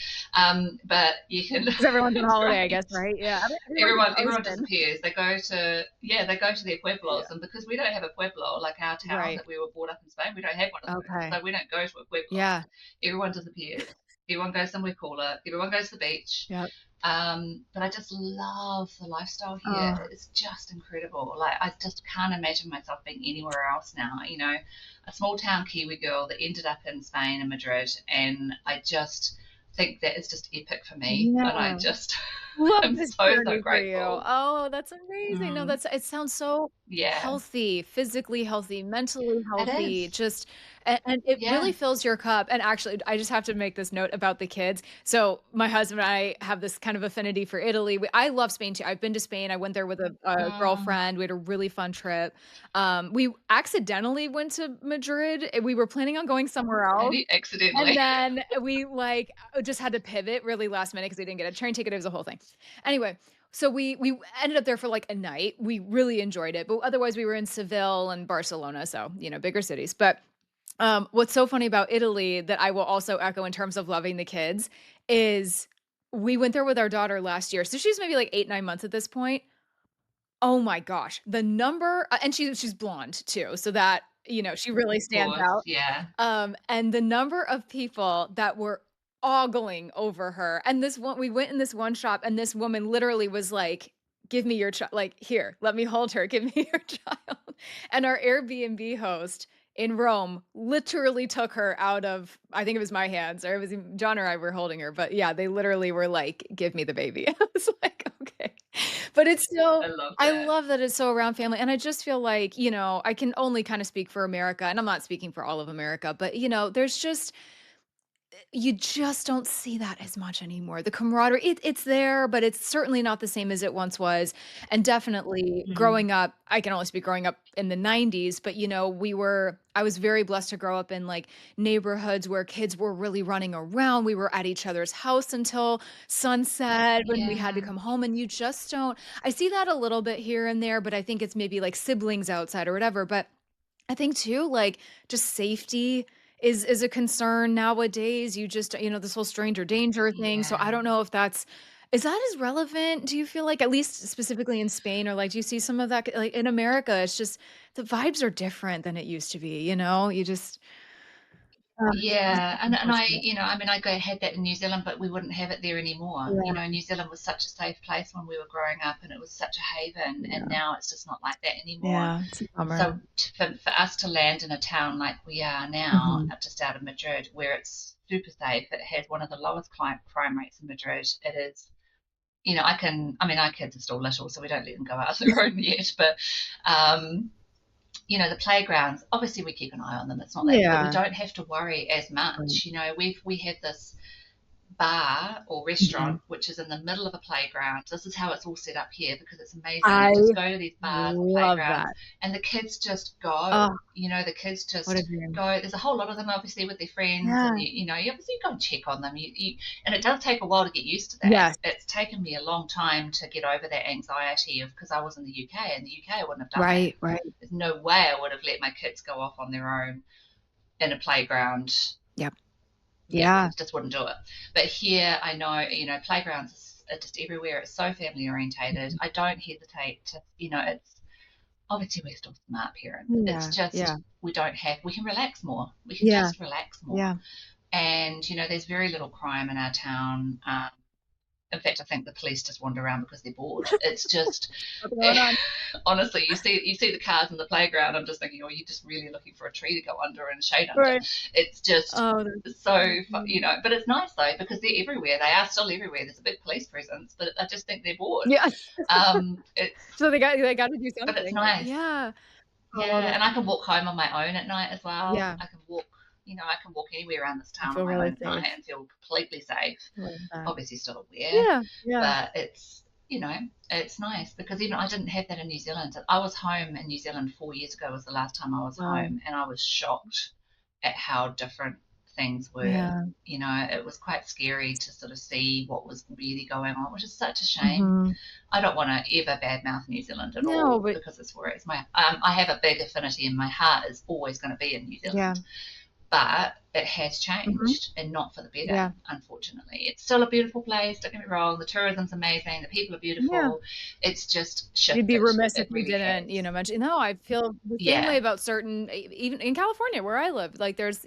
But you can. 'Cause everyone's on It's holiday, I great. guest, right? Yeah. Everyone's in Everyone Ocean. disappears. They go to their Yeah. pueblos, and because we don't have a pueblo like our town Right. that we were brought up in Spain, we don't have one of those. Okay. So we don't go to a pueblo. Yeah. Everyone disappears. Everyone goes somewhere cooler. Everyone goes to the beach. Yep. But I just love the lifestyle here. Oh, It's just incredible. Like, I just can't imagine myself being anywhere else now. A small town Kiwi girl that ended up in Spain and Madrid, and I just think that is just epic for me. And I yeah. just, Love I'm this so journey for you. grateful. Oh, that's amazing. No, Mm, it sounds so Yeah, healthy, physically healthy, mentally it healthy, is. just and it really Yeah. fills your cup. And actually, I just have to make this note about the kids. So my husband and I have this kind of affinity for Italy. I love Spain too. I've been to Spain. I went there with a Mm, girlfriend. We had a really fun trip. We accidentally went to Madrid. We were planning on going somewhere else. maybe And accidentally. then we like just had to pivot really last minute because we didn't get a train ticket. It was a whole thing. Anyway, so we ended up there for like a night. We really enjoyed it, but otherwise we were in Seville and Barcelona, so bigger cities. But what's so funny about Italy that I will also echo in terms of loving the kids is we went there with our daughter last year. So she's maybe like 8, 9 months at this point. Oh my gosh, the number, and she's blonde too, so that she really Of stands course, out. yeah. And the number of people that were ogling over her, and this one we went in this one shop, and this woman literally was like, "Give me your child, like, here, let me hold her, give me your child." And our Airbnb host in Rome literally took her out of, I think it was my hands, or it was John or I were holding her, but yeah, they literally were like, "Give me the baby." I was like, "Okay." But it's I still love I that. love that it's so around family, and I just feel like, I can only kinda speak for America, and I'm not speaking for all of America, but, there's just you just don't see that as much anymore. The camaraderie, it's there, but it's certainly not the same as it once was. And definitely Mm, growing up, I can only speak growing up in the 90s, but I was very blessed to grow up in like neighborhoods where kids were really running around. We were at each other's house until sunset when we had to yeah, come home. And you just don't, I see that a little bit here and there, but I think it's maybe like siblings outside or whatever. But I think too, like, just safety is a concern nowadays. You just this whole stranger danger thing, so I yeah. don't know if is that as relevant, do you feel like, at least specifically in Spain, or, like, do you see some of that like, in America, it's just the vibes are different than it used to be, you just it's Yeah, and I, unfortunate. I mean, had that in New Zealand, but we wouldn't have it there anymore. Yeah, New Zealand was such a safe place when we were growing up, and it was such a haven, and yeah, now it's just not like that anymore. yeah, it's a bummer. So for us to land in a town like we are now, Mhm. just out of Madrid, where it's super safe, it has one of the lowest crime rates in Madrid. It is, I mean, our kids are still little, so we don't let them go out on their own yet, but um, the playgrounds, obviously we keep an eye on them. It's not that, but we Yeah. don't have to worry as Right. much. We have this bar or restaurant Mhm. which is in the middle of a playground. This is how it's all set up here because it's amazing. I You just go to these bars or love playgrounds that. and the kids just go. Oh, The kids what a just dream. go. There's a whole lot of them obviously with their friends, and Yeah. you obviously go and check on them. And it does take a while to get used to that. Yes. It's taken me a long time to get over that anxiety of, because I was in the UK. In the UK I wouldn't have done that. Right, right. There's no way I would have let my kids go off on their own in a playground. Yep. Yeah, Yeah. just wouldn't do it. But here, I know, playgrounds are just everywhere. It's so family orientated. Mhm. I don't hesitate to, it's obviously we're still smart parents. It's Yeah, yeah, just we can relax more. We can yeah, just relax more. yeah. And, there's very little crime in our town. In fact, I think the police just wander around because they're bored. It's just, What's going on? honestly, you see the cars in the playground. I'm just thinking, oh, you're just really looking for a tree to go under and shade under. Right. It's just Oh, that's so, so funny. but it's nice though because they're everywhere. They are still everywhere. There's a big police presence, but I just think they're bored. Yes. It's So they gotta do but it's something, like, nice. yeah. Oh, Yeah, and I can walk home on my own at night as well. yeah, I can walk anywhere around this you town on feel my really own at night safe. and feel completely safe. I love that. Obviously still aware, Yeah, yeah. but it's nice because even I didn't have that in New Zealand. I was home in New Zealand 4 years ago was the last time I was Wow. home, and I was shocked at how different things were. Yeah. It was quite scary to sort of see what was really going on, which is such a shame. Mhm. I don't want to ever badmouth New Zealand at No, all but because it's where it's my. I have a big affinity, and my heart is always going to be in New yeah. Zealand, but it has Mhm. changed and not for the better, Yeah. unfortunately. It's still a beautiful place, don't get me wrong. The tourism's amazing, the people are Yeah. beautiful. It's just You'd be shifted. remiss if It you really didn't, has. mention. No, I feel the same way Yeah, about certain, even in California where I live. Like, there's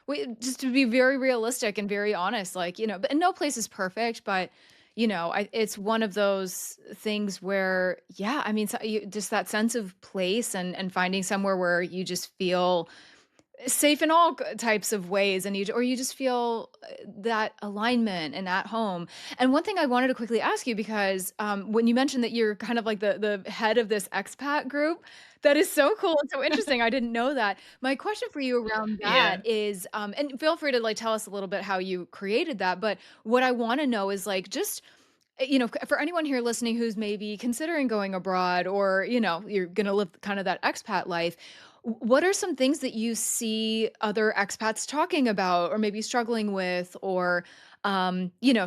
we just to be very realistic and very honest, like, but and no place is perfect, but it's one of those things where, yeah, I mean, so just that sense of place and finding somewhere where you just feel safe in all types of ways, and you just feel that alignment and at home. And one thing I wanted to quickly ask you, because when you mentioned that you're kind of like the head of this expat group, that is so cool and so interesting. I didn't know that. My question for you around that Yeah. is, and feel free to like tell us a little bit how you created that. But what I want to know is like just for anyone here listening who's maybe considering going abroad, or, you're going to live kind of that expat life, what are some things that you see other expats talking about or maybe struggling with, or,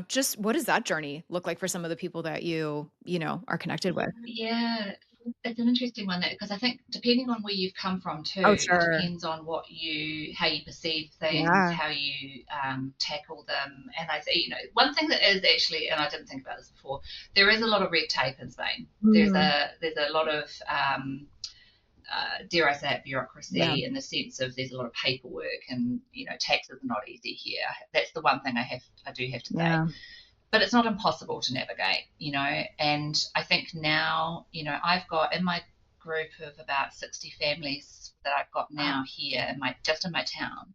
just what does that journey look like for some of the people that are connected with? Yeah, it's an interesting one, that because I think depending on where you've come from Oh, too, it sure. depends on how you perceive things, Yeah. how you tackle them. And I say, one thing that is actually, and I didn't think about this before, there is a lot of red tape in Spain. Mm, There's a lot of dare I say it, yeah. bureaucracy, in the sense of there's a lot of paperwork, and taxes are not easy here. That's the one thing I do have to say, Yeah. but it's not impossible to navigate, and I think now, I've got in my group of about 60 families that I've got now here in my town.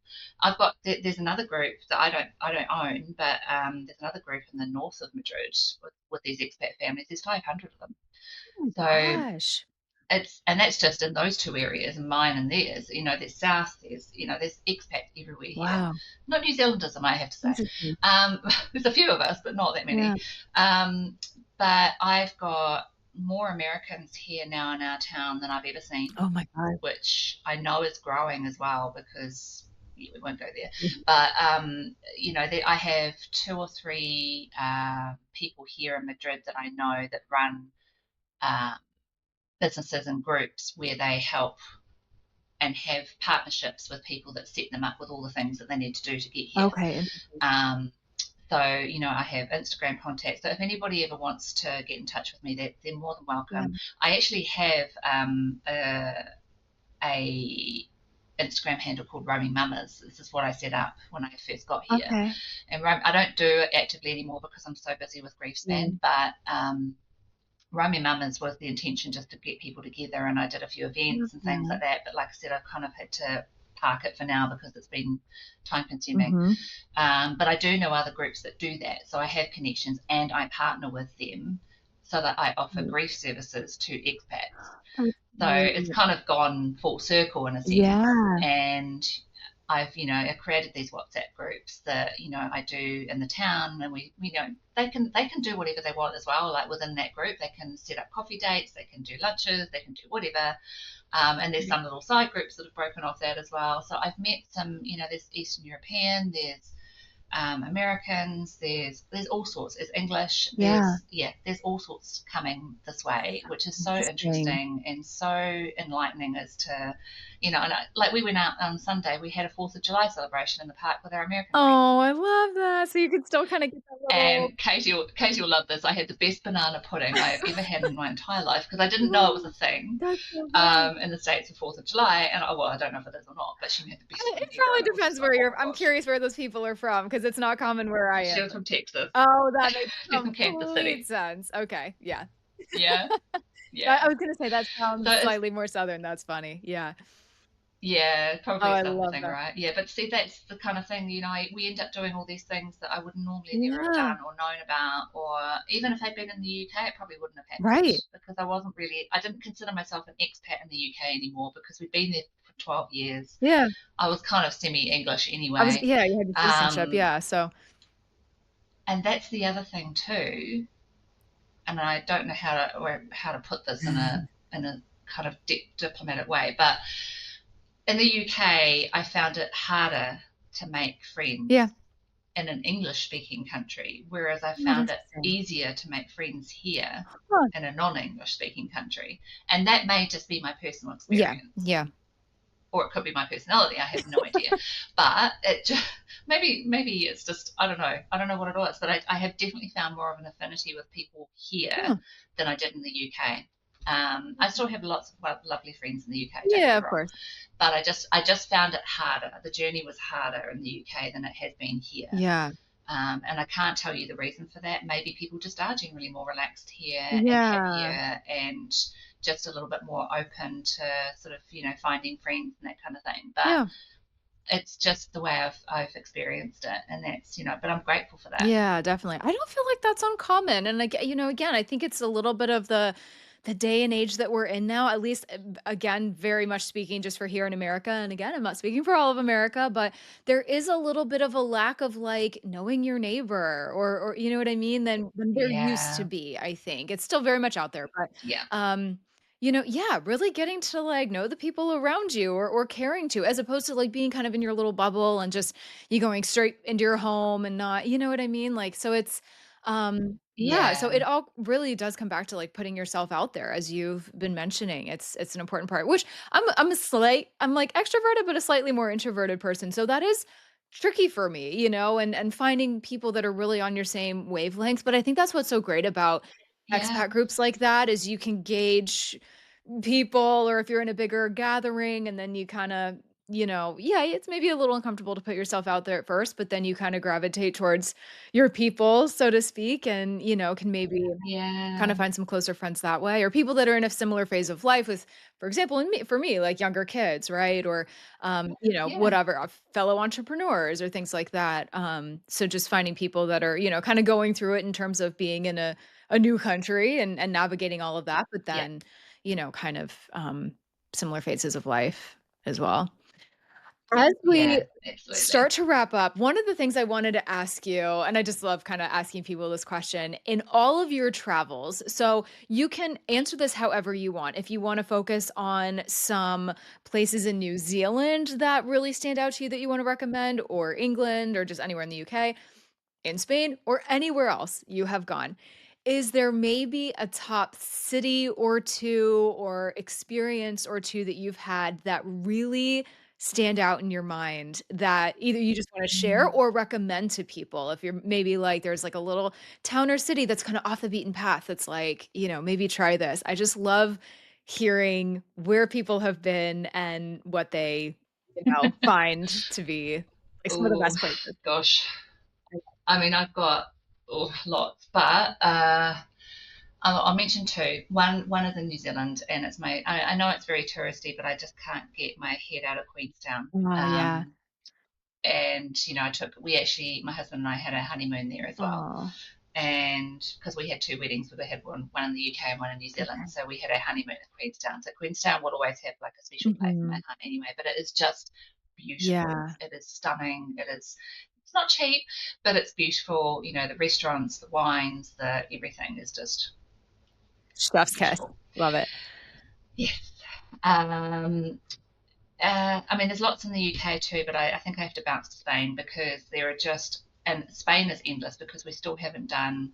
There's another group that I don't own, but there's another group in the north of Madrid with these expat families. There's 500 of them. Oh So my gosh. and that's just in those two areas, mine and theirs. There's south, there's expats everywhere here. Wow. Not New Zealanders, I might have to say. Interesting. There's a few of us, but not that Yeah. many. Um, but I've got more Americans here now in our town than I've ever seen, Oh my God. which I know is growing as well, because we won't go there. But I have two or three people here in Madrid that I know that run uh, businesses and groups where they help and have partnerships with people that set them up with all the things that they need to do to get here. Okay. Interesting. Um, I have Instagram contacts. So if anybody ever wants to get in touch with me, they're more than Yeah. welcome. I actually have a Instagram handle called Roaming Mamas. This is what I set up when I first got here, Okay. and I don't do it actively anymore because I'm so busy with Grief Yeah. Span. But Roaming Mamas was the intention, just to get people together, and I did a few events and things like that. But like I said, I kind of had to park it for now because it's been time consuming. Mm-hmm. But I do know other groups that do that, so I have connections and I partner with them so that I offer grief services to expats. That's So it's great. kind of gone full circle in a sense. Yeah. And I created these WhatsApp groups that, I do in the town, and they can do whatever they want as well. Like within that group, they can set up coffee dates, they can do lunches, they can do whatever. And there's some little side groups that have broken off that as well. So I've met some, there's Eastern European, there's Americans, there's all sorts. There's English. Yeah. There's all sorts coming this way, which is so Interesting. interesting and so enlightening as to, and like we went out on Sunday, we had a 4th of July celebration in the park with our American friends. Oh, I love that. So you could still kind of get that little. And Katie will love this. I had the best banana pudding I have ever had in my entire life, because I didn't know it was a thing That's so funny. in the States for 4th of July. And I don't know if it is or not, but she made the best It thing ever. probably And I was depends just like, where oh you're. my I'm gosh. curious where those people are from, because it's not common where I She am. was from Texas. Oh, that makes She's from Kansas complete City. sense. Okay, yeah. Yeah. I Yeah. was gonna say that So sounds it's slightly more southern. That's funny. Yeah. Yeah, Oh, probably a I southern love thing, that. right? Yeah, but see, that's the kind of thing, we end up doing all these things that I would normally never have Yeah. done or known about, or even if I'd been in the UK, it probably wouldn't have happened, Right. because I didn't consider myself an expat in the UK anymore, because we'd been there for 12 years. Yeah. I was kind of semi-English anyway. Yeah, you had your citizenship. Um, Yeah. So. and that's the other thing too, and I don't know how to put this in a kind of diplomatic way, but in the UK, I found it harder to make Yeah. friends in an English speaking country, whereas I Oh, found it interesting. easier to make friends here Huh. in a non English speaking country. And that may just be my personal Yeah. experience, Yeah. or it could be my personality. I have no idea. But it just, maybe it's just, I don't know. I don't know what it was, but I have definitely found more of an affinity with people here Huh. than I did in the UK. I still have lots of lovely friends in the UK, don't get Yeah. me Of wrong, course. but I just found it harder. The journey was harder in the UK than it has been here. Yeah. And I can't tell you the reason for that. Maybe people just are generally more relaxed here and Yeah. happier, and just a little bit more open to sort of, finding friends and that kind of thing. But Yeah. it's just the way I've experienced it, and that's, but I'm grateful for that. Yeah, definitely. I don't feel like that's uncommon. And like, again, I think it's a little bit of the day and age that we're in now, at least again, very much speaking just for here in America. And again, I'm not speaking for all of America, but there is a little bit of a lack of like knowing your neighbor or you know what I mean, than there used to Yeah, be, I think. It's still very much out there, but yeah, yeah, really getting to like know the people around you or caring to, as opposed to like being kind of in your little bubble and just you going straight into your home and not, you know what I mean? Like, so it's, yeah, so yeah, it all really does come back to like putting yourself out there as you've been mentioning. It's an important part, which I'm like extroverted, but a slightly more introverted person. So that is tricky for me, and finding people that are really on your same wavelengths. But I think that's what's so great about yeah, expat groups like that is you can gauge people or if you're in a bigger gathering and then you kind of yeah, it's maybe a little uncomfortable to put yourself out there at first, but then you kind of gravitate towards your people, so to speak, and can maybe kind of yeah, find some closer friends that way, or people that are in a similar phase of life with, for example, for me, like younger kids, right? Or yeah, whatever, fellow entrepreneurs or things like that. So just finding people that are kind of going through it in terms of being in a new country and navigating all of that, but yeah, then kind of similar phases of life as well. As we yeah, absolutely. start to wrap up, one of the things I wanted to ask you, and I just love kind of asking people this question, in all of your travels, so you can answer this however you want. If you want to focus on some places in New Zealand that really stand out to you that you want to recommend, or England, or just anywhere in the UK, in Spain, or anywhere else you have gone, is there maybe a top city or two or experience or two that you've had that really stand out in your mind that either you just want to share Mm. or recommend to people? If you're maybe like there's like a little town or city that's kind of off the beaten path, that's like, maybe try this. I just love hearing where people have been and what they, find to be like some of the Oh best places. gosh, I mean, I've got lots, but I'll mention two. One is in New Zealand, and it's I know it's very touristy, but I just can't get my head out of Queenstown. Oh, yeah. And my husband and I had a honeymoon there as well, Oh, and because we had two weddings, we had one in the UK and one in New Zealand, okay. so we had a honeymoon in Queenstown. So Queenstown will always have like a special place in my Mhm. heart anyway, but it is just beautiful. Yeah. It is stunning. It's not cheap, but it's beautiful. The restaurants, the wines, the everything is just Chef's kiss. beautiful. Love it. Yes. Um, I mean, there's lots in the UK too, but I think I have to bounce to Spain because there are just, and Spain is endless because we still haven't done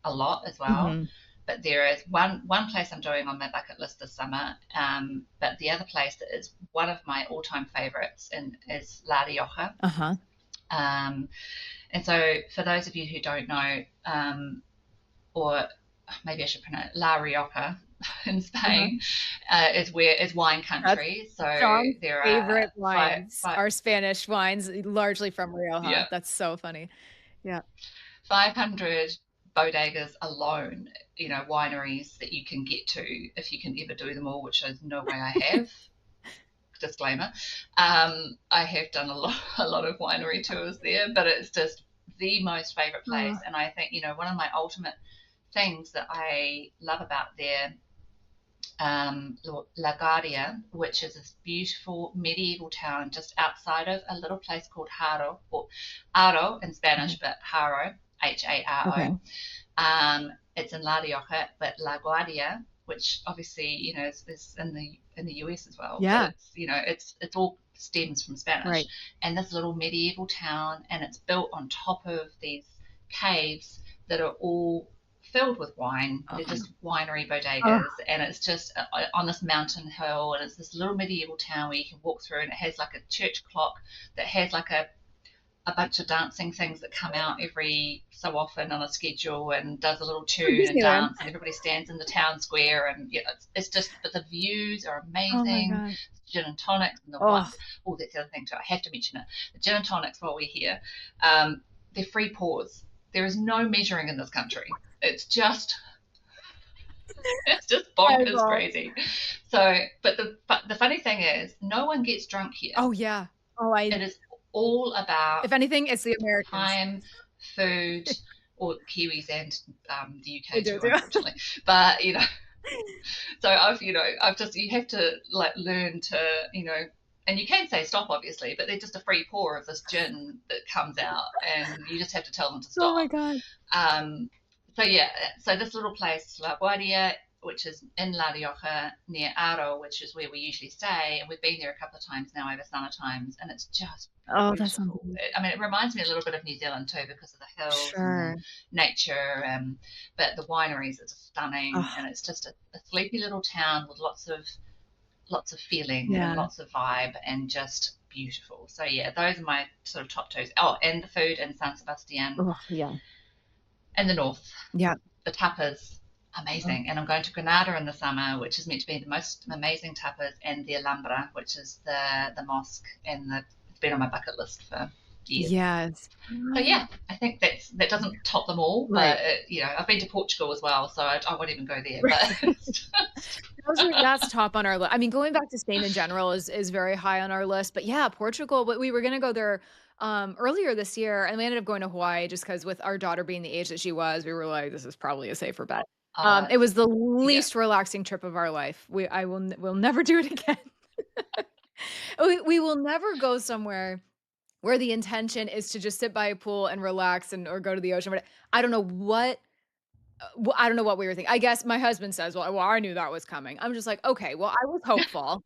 a lot as well. Mhm. But there is one place I'm doing on my bucket list this summer. But the other place that is one of my all-time favorites and is La Rioja. Uh-huh. Um, and so for those of you who don't know, or maybe I should pronounce it, La Rioja in Uh-huh. Spain, is wine That's country. So Sean's there are favorite wines are Spanish wines, largely from Rioja. yeah, That's so funny. Yeah. 500 bodegas alone, wineries that you can get to if you can ever do them all, which is no way I have. Disclaimer. I have done a lot of winery tours there, but it's just the most favorite place. Oh, And I think, one of my ultimate things that I love about there, La Guardia, which is this beautiful medieval town just outside of a little place called Haro, or Aro in mhm. Spanish, but Haro, Okay. Haro. It's in La Rioja, but La Guardia, which obviously is in the US as well, but Yeah. it's all stems from Spanish. Right. And this little medieval town, and it's built on top of these caves that are all filled with wine. They're Oh, just winery oh, bodegas, and it's just on this mountain hill, and it's this little medieval town where you can walk through, and it has like a church clock that has like a bunch of dancing things that come out every so often on a schedule and does a little tune and Disneyland. dance, and everybody stands in the town square, and it's just, but the views are Oh my amazing. God. Gin and tonics and the what. Oh, Oh, that's the other thing too. I have to mention it. The gin and tonics while we're here, they're free pours. There is no measuring in this country. It's just bonkers eyeball. crazy. So, but the funny thing is, no one gets drunk here. Oh, yeah. Oh, It is all about if anything, it's the Americans. time, food, or Kiwis and the They UK do too, too. unfortunately. But so I've just you have to like learn to and you can say stop obviously, but they're just a free pour of this gin that comes out, and you just have to tell them to Oh my stop. God. Um, so yeah, so this little place, La Guardia, which is in La Rioja near Aro, which is where we usually stay, and we've been there a couple of times now over summer times, and it's just Oh, that sounds beautiful. amazing. I mean, it reminds me a little bit of New Zealand too because of the hills and the Sure. nature, but the wineries are stunning, Oh, and it's just a sleepy little town with lots of feeling and yeah. lots of vibe and just beautiful. So yeah, those are my sort of top twos. Oh, and the food in San Sebastian Oh, yeah. in the north, Yeah. the tapas, Oh, amazing. And I'm going to Granada in the summer, which is meant to be the most amazing tapas, and the Alhambra, which is the mosque, and it's been on my bucket list for years. yes. So yeah, I think that doesn't top them all, but Right. I've been to Portugal as well, so I won't even go there. But That's top on our list. I mean, going back to Spain in general is very high on our list. But yeah, Portugal, but we were gonna go there earlier this year, and we ended up going to Hawaii just because with our daughter being the age that she was, we were like, this is probably a safer bet. It was the yeah, least relaxing trip of our life. We'll never do it again. We will never go somewhere where the intention is to just sit by a pool and relax and or go to the ocean. But I don't know what I don't know what we were thinking. I guess my husband says, "Well, I knew that was coming." I'm just like, "Okay, well, I was hopeful."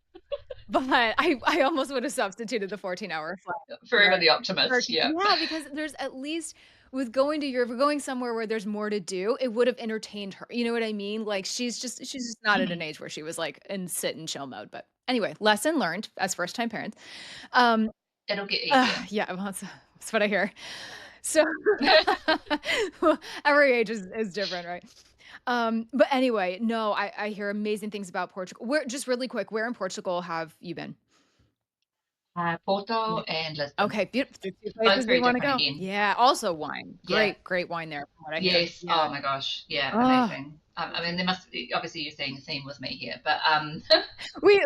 But I almost would have substituted the 14-hour flight forever the for optimist. Yeah. yeah, because there's at least with going to Europe, we're going somewhere where there's more to do, it would have entertained her. You know what I mean? Like, she's just not at an age where she was, like, in sit and chill mode, but anyway, lesson learned as first-time parents. Um, It'll get easier. yeah, well, that's what I hear. So well, every age is different, right? But anyway, no, I hear amazing things about Portugal. Where just really quick, where in Portugal have you been? Porto Yeah. and Lisbon, Okay, beautiful. 2 both places we very wanna different go. again. Yeah, also wine. Yeah. Great wine there from what I hear. Yes. Yeah. Oh my gosh. Yeah. Oh, Amazing. I mean, there must obviously you're seeing a theme with me here, but we've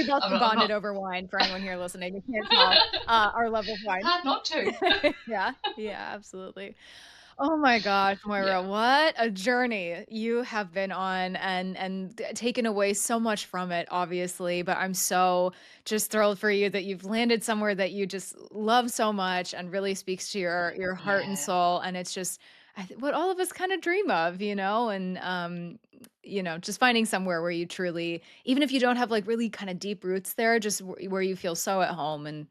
also I'm bonded not. over wine for anyone here listening. You can't tell, our love of wine. Hard not to. Yeah, yeah, absolutely. Oh my gosh, Moira, Yeah. what a journey you have been on and taken away so much from it, obviously. But I'm so just thrilled for you that you've landed somewhere that you just love so much and really speaks to your heart and Yeah. soul. And it's just what all of us kind of dream of, and just finding somewhere where you truly, even if you don't have like really kind of deep roots there, just where you feel so at home and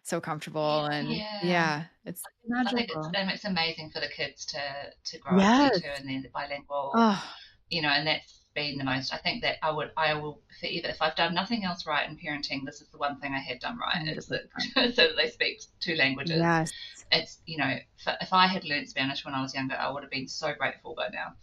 so comfortable. And Yeah. yeah, it's I think magical. it's amazing for the kids to grow up there Yes. too, and they're bilingual, Oh, and that's been the most. I think that I will forever, if I've done nothing else right in parenting, this is the one thing I have done right. It's that 100%. so that they speak two languages. Yes. It's if I had learned Spanish when I was younger, I would have been so grateful by now.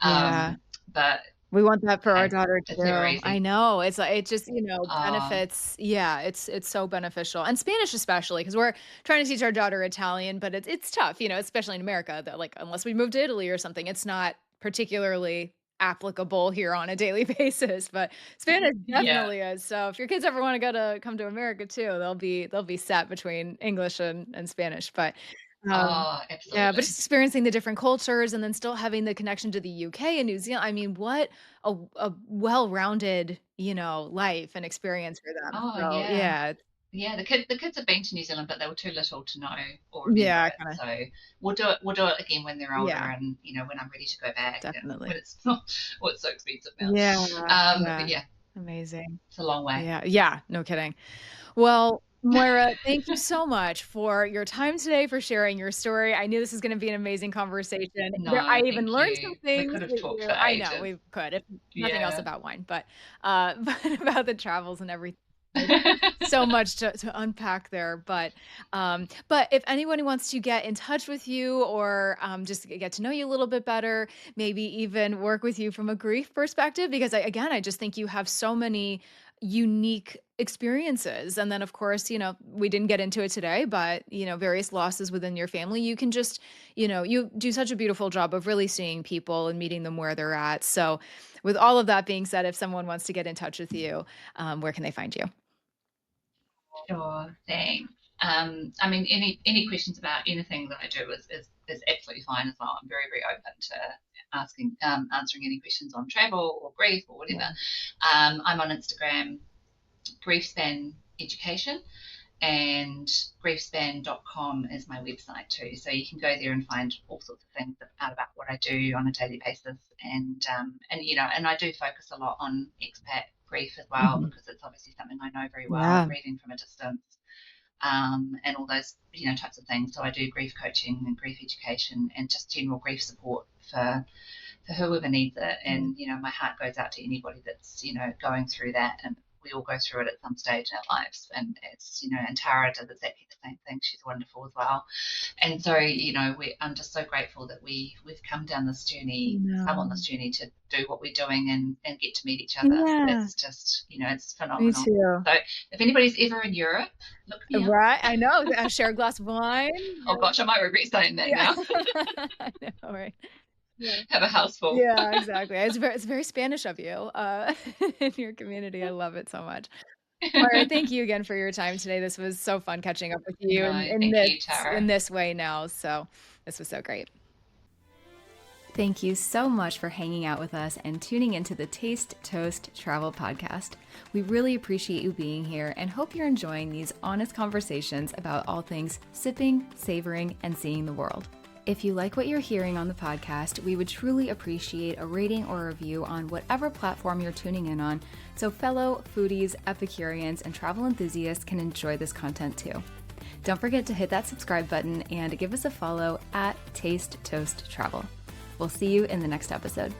Yeah. But We want that for our hey, daughter it's never too. I easy. know. It's like it just, Uh, benefits. Yeah, it's so beneficial. And Spanish especially because we're trying to teach our daughter Italian, but it's tough, especially in America that like unless we move to Italy or something, it's not particularly applicable here on a daily basis. But Spanish yeah. definitely is. So if your kids ever want to come to America too, they'll be set between English and Spanish. But Oh, yeah, but absolutely. just experiencing the different cultures and then still having the connection to the UK and New Zealand. I mean, what a well-rounded, life and experience for them. Oh So, yeah. yeah. Yeah, the kids have been to New Zealand, but they were too little to know or remember Yeah, it. kinda So we'll do it again when they're older, yeah, and when I'm ready to go back, and when definitely. it's not, well, it's so expensive now. Yeah, But yeah. yeah, Amazing. it's a long way. Yeah, yeah, no kidding. Well, Moira, thank you so much for your time today, for sharing your story. I knew this was gonna be an amazing conversation. I No, even thank learned some you. We things could have that talked you for I know, ages. we could, if nothing else Yeah. about wine, but, but about the travels and everything. So much to unpack there, but if anyone wants to get in touch with you or, just get to know you a little bit better, maybe even work with you from a grief perspective, because I just think you have so many unique experiences. And then, of course, we didn't get into it today, but, various losses within your family, you can just, you do such a beautiful job of really seeing people and meeting them where they're at. So with all of that being said, if someone wants to get in touch with you, where can they find you? Sure, thanks. I mean, any questions about anything that I do is absolutely fine as well. I'm very open to answering any questions on travel or grief or whatever. I'm on Instagram, Griefspan Education, and griefspan.com is my website too. So you can go there and find all sorts of things out about what I do on a daily basis, and I do focus a lot on expat grief as well, because it's obviously something I know very well, Yeah. grieving from a distance, and all those types of things. So I do grief coaching and grief education and just general grief support for whoever needs it. And my heart goes out to anybody that's going through that, and we all go through it at some stage in our lives. And it's and Tara does exactly the same thing. She's wonderful as well. And so I'm just so grateful that we've come down this journey, come on this journey to do what we're doing and get to meet each other. Yeah. It's just it's Me phenomenal. too. So if anybody's ever in Europe, look me up. Right, I know. Share a glass of wine. Oh gosh, I might regret saying that Yeah. now. I know, right? Yeah. Have a house full. Yeah, exactly. It's very Spanish of you, in your community. I love it so much. Moira, thank you again for your time today. This was so fun catching up with you No, thank you, Tara. in this way now. So this was so great. Thank you so much for hanging out with us and tuning into the Taste Toast Travel Podcast. We really appreciate you being here and hope you're enjoying these honest conversations about all things sipping, savoring, and seeing the world. If you like what you're hearing on the podcast, we would truly appreciate a rating or review on whatever platform you're tuning in on, so fellow foodies, Epicureans, and travel enthusiasts can enjoy this content too. Don't forget to hit that subscribe button and give us a follow at Taste Toast Travel. We'll see you in the next episode.